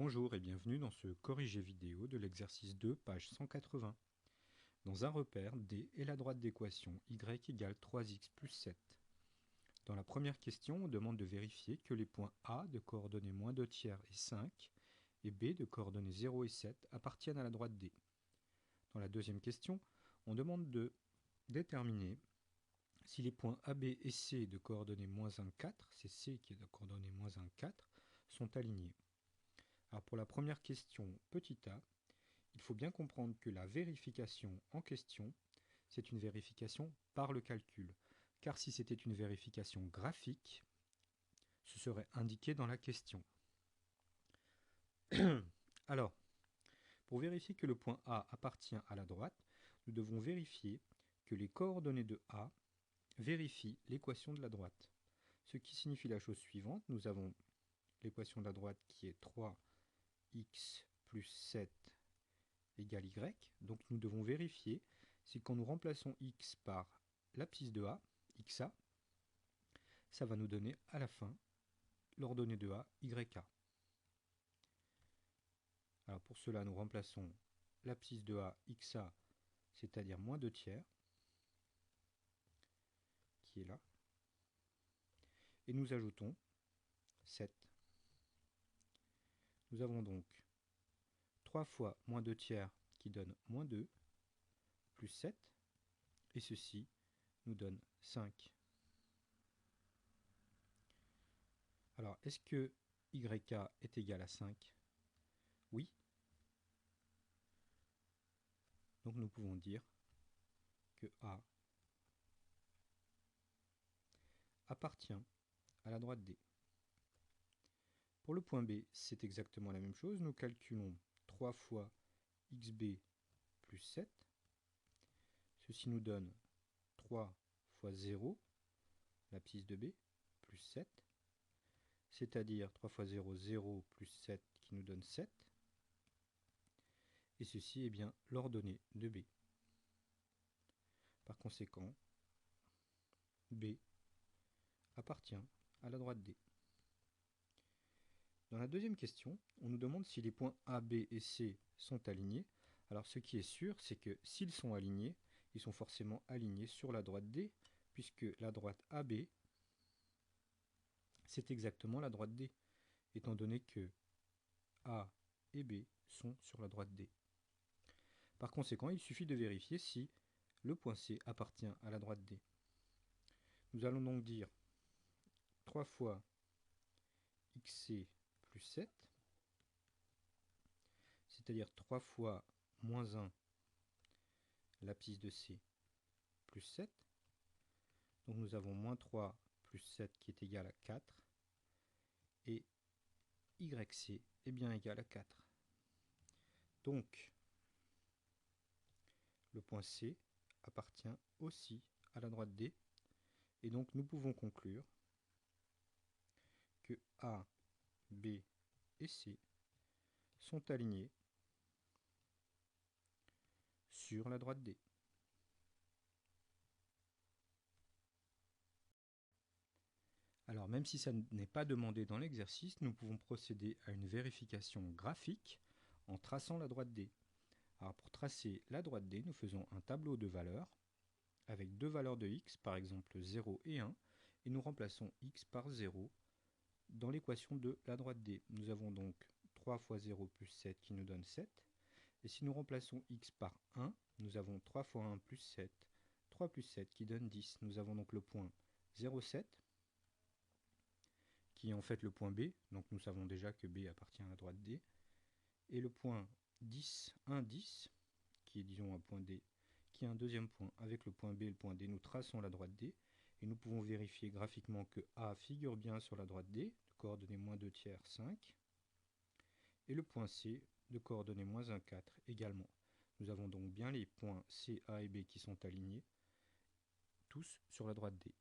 Bonjour et bienvenue dans ce corrigé vidéo de l'exercice 2, page 180. Dans un repère, D est la droite d'équation y égale 3x plus 7. Dans la première question, on demande de vérifier que les points A de coordonnées moins 2 tiers et 5 et B de coordonnées 0 et 7 appartiennent à la droite D. Dans la deuxième question, on demande de déterminer si les points AB et C de coordonnées moins 1, 4, c'est C qui est de coordonnées moins 1, 4, sont alignés. Alors pour la première question, petit a, il faut bien comprendre que la vérification en question, c'est une vérification par le calcul. Car si c'était une vérification graphique, ce serait indiqué dans la question. Alors, pour vérifier que le point A appartient à la droite, nous devons vérifier que les coordonnées de A vérifient l'équation de la droite. Ce qui signifie la chose suivante, nous avons l'équation de la droite qui est 3x plus 7 égale y. Donc nous devons vérifier si quand nous remplaçons x par l'abscisse de A, xa, ça va nous donner à la fin l'ordonnée de A, yk. Alors pour cela, nous remplaçons l'abscisse de A, xa, c'est-à-dire moins 2 tiers, qui est là, et nous ajoutons 7. Nous avons donc 3 fois moins 2 tiers qui donne moins 2, plus 7, et ceci nous donne 5. Alors, est-ce que yk est égal à 5? Oui. Donc nous pouvons dire que A appartient à la droite D. Pour le point B, c'est exactement la même chose. Nous calculons 3 fois xb plus 7. Ceci nous donne 3 fois 0, l'abscisse de B, plus 7. C'est-à-dire 3 fois 0, 0 plus 7 qui nous donne 7. Et ceci est bien l'ordonnée de B. Par conséquent, B appartient à la droite D. Dans la deuxième question, on nous demande si les points A, B et C sont alignés. Alors ce qui est sûr, c'est que s'ils sont alignés, ils sont forcément alignés sur la droite D, puisque la droite AB, c'est exactement la droite D, étant donné que A et B sont sur la droite D. Par conséquent, il suffit de vérifier si le point C appartient à la droite D. Nous allons donc dire 3 fois xc plus 7, c'est-à-dire 3 fois moins 1 l'abscisse de C plus 7. Donc nous avons moins 3 plus 7 qui est égal à 4. Et yc est bien égal à 4. Donc, le point C appartient aussi à la droite D. Et donc nous pouvons conclure que A, B et C sont alignés sur la droite D. Alors même si ça n'est pas demandé dans l'exercice, nous pouvons procéder à une vérification graphique en traçant la droite D. Alors pour tracer la droite D, nous faisons un tableau de valeurs avec deux valeurs de x, par exemple 0 et 1, et nous remplaçons x par 0 dans l'équation de la droite D. Nous avons donc 3 fois 0 plus 7 qui nous donne 7. Et si nous remplaçons x par 1, nous avons 3 fois 1 plus 7, 3 plus 7 qui donne 10. Nous avons donc le point 0,7 qui est en fait le point B, donc nous savons déjà que B appartient à la droite D, et le point 10, 1, 10, qui est disons un point D, qui est un deuxième point. Avec le point B et le point D, nous traçons la droite D, et nous pouvons vérifier graphiquement que A figure bien sur la droite D, de coordonnées moins 2 tiers 5, et le point C, de coordonnées moins 1, 4 également. Nous avons donc bien les points C, A et B qui sont alignés, tous sur la droite D.